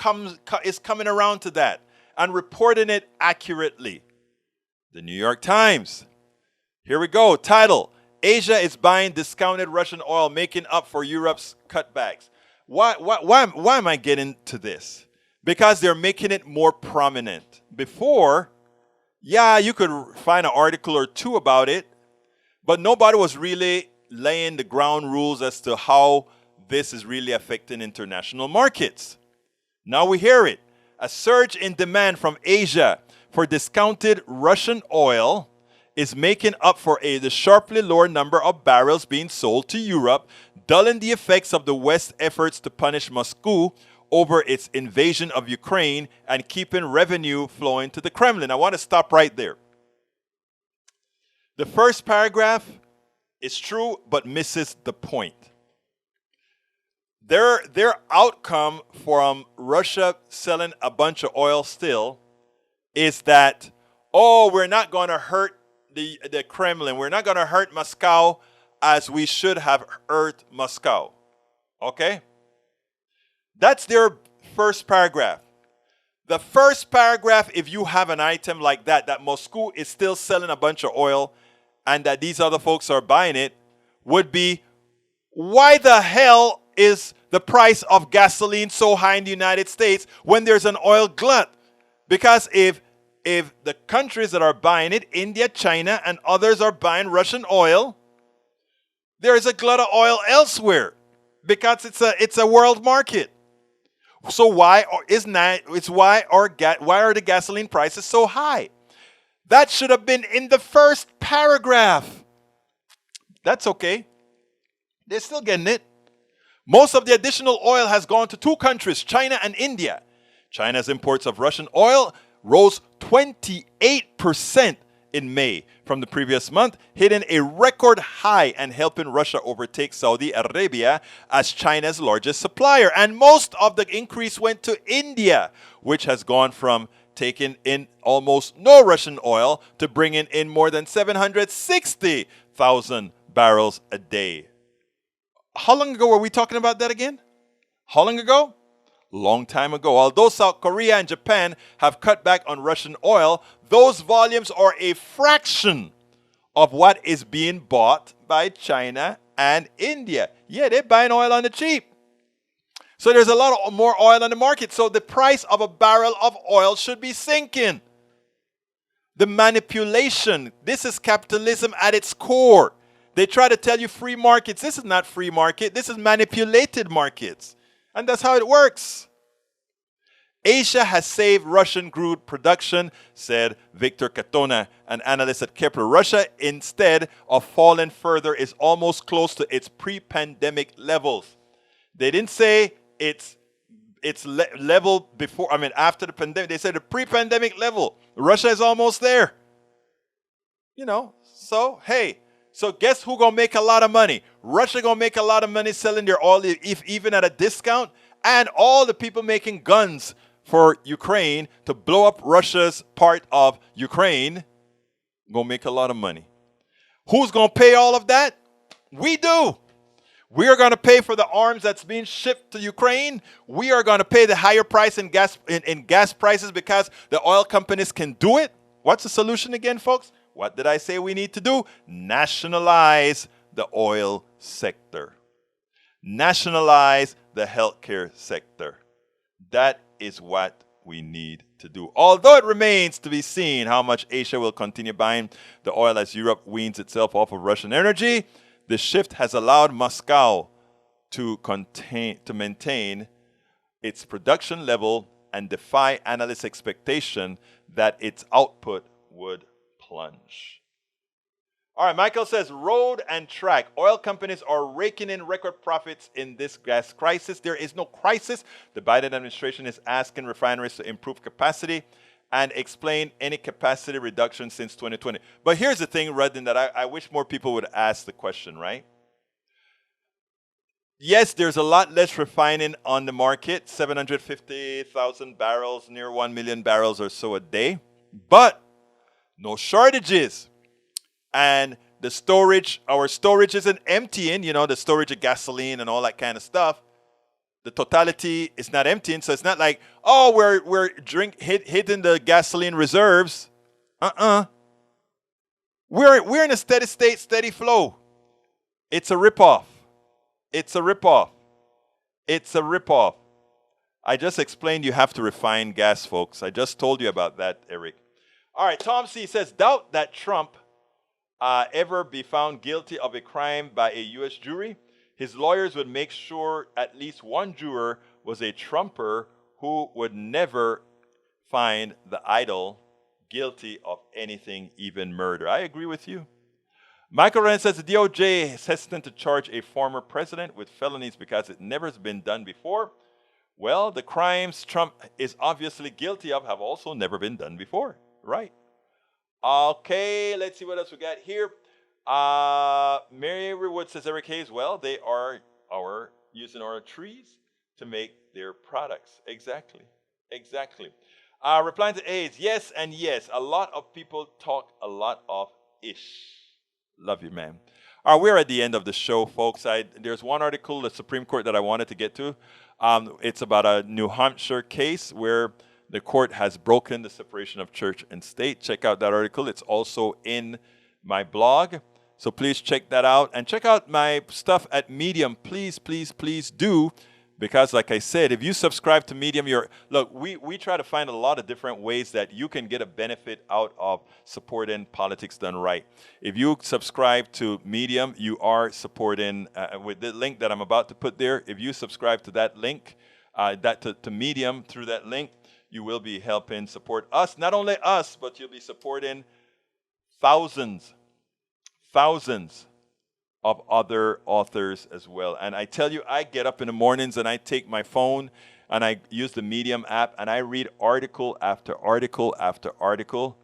is coming around to that and reporting it accurately? The New York Times. Here we go. Title: Asia is buying discounted Russian oil, making up for Europe's cutbacks. Why am I getting to this? Because they're making it more prominent. Before, yeah, you could find an article or two about it, but nobody was really laying the ground rules as to how this is really affecting international markets. Now we hear it. A surge in demand from Asia for discounted Russian oil is making up for the sharply lower number of barrels being sold to Europe, dulling the effects of the West's efforts to punish Moscow over its invasion of Ukraine and keeping revenue flowing to the Kremlin. I want to stop right there. The first paragraph is true, but misses the point. Their outcome from Russia selling a bunch of oil still is that, oh, we're not going to hurt the Kremlin. We're not going to hurt Moscow as we should have hurt Moscow. Okay? That's their first paragraph. The first paragraph, if you have an item like that Moscow is still selling a bunch of oil and that these other folks are buying it, would be, why the hell is the price of gasoline so high in the United States when there's an oil glut? Because if the countries that are buying it, India, China, and others are buying Russian oil, there is a glut of oil elsewhere because it's a world market. So why are the gasoline prices so high? That should have been in the first paragraph. That's okay. They're still getting it. Most of the additional oil has gone to two countries, China and India. China's imports of Russian oil rose 28% in May from the previous month, hitting a record high and helping Russia overtake Saudi Arabia as China's largest supplier. And most of the increase went to India, which has gone from taking in almost no Russian oil to bringing in more than 760,000 barrels a day. How long ago were we talking about that again? How long ago? Long time ago. Although South Korea and Japan have cut back on Russian oil, those volumes are a fraction of what is being bought by China and India. Yeah, they're buying oil on the cheap. So there's a lot more oil on the market. So the price of a barrel of oil should be sinking. The manipulation, this is capitalism at its core. They try to tell you free markets. This is not free market. This is manipulated markets. And that's how it works. Asia has saved Russian crude production, said Victor Katona, an analyst at Kepler. Russia, instead of falling further, is almost close to its pre-pandemic levels. They didn't say its level before, after the pandemic. They said the pre-pandemic level. Russia is almost there. So, hey. So guess who gonna make a lot of money? Russia gonna make a lot of money selling their oil, even at a discount, and all the people making guns for Ukraine to blow up Russia's part of Ukraine gonna make a lot of money. Who's gonna pay all of that? We do. We are gonna pay for the arms that's being shipped to Ukraine. We are gonna pay the higher price in gas prices because the oil companies can do it. What's the solution again, folks? What did I say we need to do? Nationalize the oil sector. Nationalize the healthcare sector. That is what we need to do. Although it remains to be seen how much Asia will continue buying the oil as Europe weans itself off of Russian energy, the shift has allowed Moscow to maintain its production level and defy analysts' expectation that its output would plunge. All right, Michael says, road and track. Oil companies are raking in record profits in this gas crisis. There is no crisis. The Biden administration is asking refineries to improve capacity and explain any capacity reduction since 2020. But here's the thing, Ruddin, that I wish more people would ask the question, right? Yes, there's a lot less refining on the market, 750,000 barrels, near 1 million barrels or so a day, but no shortages. And the storage, our storage isn't emptying, the storage of gasoline and all that kind of stuff. The totality is not emptying, so it's not like, oh, we're hitting the gasoline reserves. Uh-uh. We're in a steady state, steady flow. It's a ripoff. It's a ripoff. It's a ripoff. I just explained you have to refine gas, folks. I just told you about that, Eric. All right, Tom C says, doubt that Trump ever be found guilty of a crime by a U.S. jury. His lawyers would make sure at least one juror was a Trumper who would never find the idol guilty of anything, even murder. I agree with you. Michael Ren says the DOJ is hesitant to charge a former president with felonies because it never has been done before. Well, the crimes Trump is obviously guilty of have also never been done before. Right. Okay, let's see what else we got here. Mary Wood says, Eric Hayes, well, they are using our trees to make their products. Exactly. Replying to AIDS, yes and yes. A lot of people talk a lot of ish. Love you, man. All right, we're at the end of the show, folks. There's one article, the Supreme Court, that I wanted to get to. It's about a New Hampshire case where the court has broken the separation of church and state. Check out that article. It's also in my blog. So please check that out. And check out my stuff at Medium. Please, please, please do. Because like I said, if you subscribe to Medium, we try to find a lot of different ways that you can get a benefit out of supporting Politics Done Right. If you subscribe to Medium, you are supporting, with the link that I'm about to put there, if you subscribe to that link, to Medium through that link, you will be helping support us. Not only us, but you'll be supporting thousands of other authors as well. And I tell you, I get up in the mornings and I take my phone and I use the Medium app and I read article after article after article.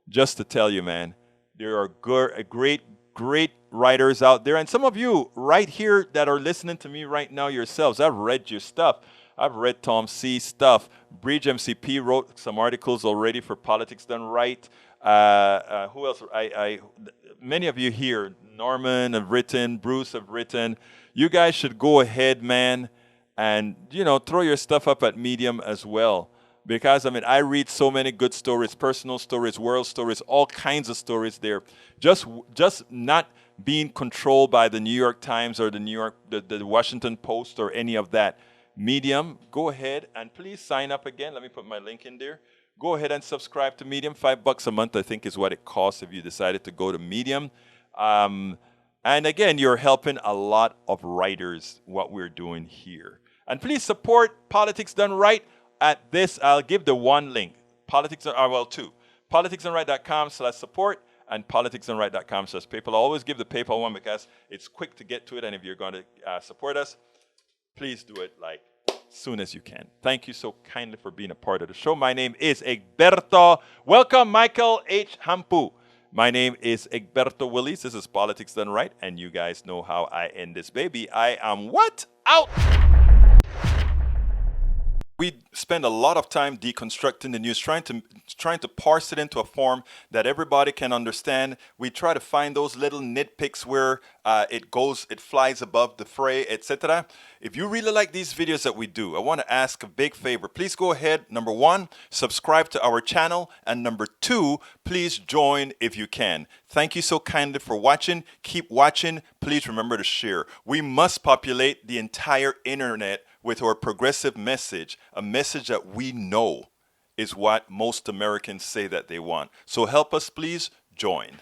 Just to tell you, man, there are great writers out there. And some of you right here that are listening to me right now yourselves, I've read your stuff. I've read Tom C's stuff. Bridge MCP wrote some articles already for Politics Done Right. Who else? Many of you here, Norman have written, Bruce have written. You guys should go ahead, man, and throw your stuff up at Medium as well. Because I read so many good stories, personal stories, world stories, all kinds of stories there. Just not being controlled by the New York Times or the Washington Post or any of that. Medium, go ahead and please sign up again. Let me put my link in there. Go ahead and subscribe to Medium. $5 a month, I think, is what it costs if you decided to go to Medium. And again, you're helping a lot of writers, what we're doing here. And please support Politics Done Right at this. I'll give the one link. Two. politicsdoneright.com/support and politicsdoneright.com/PayPal. I always give the PayPal one because it's quick to get to it. And if you're going to support us, please do it soon as you can. Thank you so kindly for being a part of the show. My name is Egberto. Welcome, Michael H. Hampu. My name is Egberto Willis. This is Politics Done Right, and you guys know how I end this baby. I am what? Out! We spend a lot of time deconstructing the news, trying to parse it into a form that everybody can understand. We try to find those little nitpicks where it flies above the fray, etc. If you really like these videos that we do, I want to ask a big favor. Please go ahead. Number 1, subscribe to our channel. And number 2, please join if you can. Thank you so kindly for watching. Keep watching. Please remember to share. We must populate the entire internet with our progressive message, a message that we know is what most Americans say that they want. So help us, please join.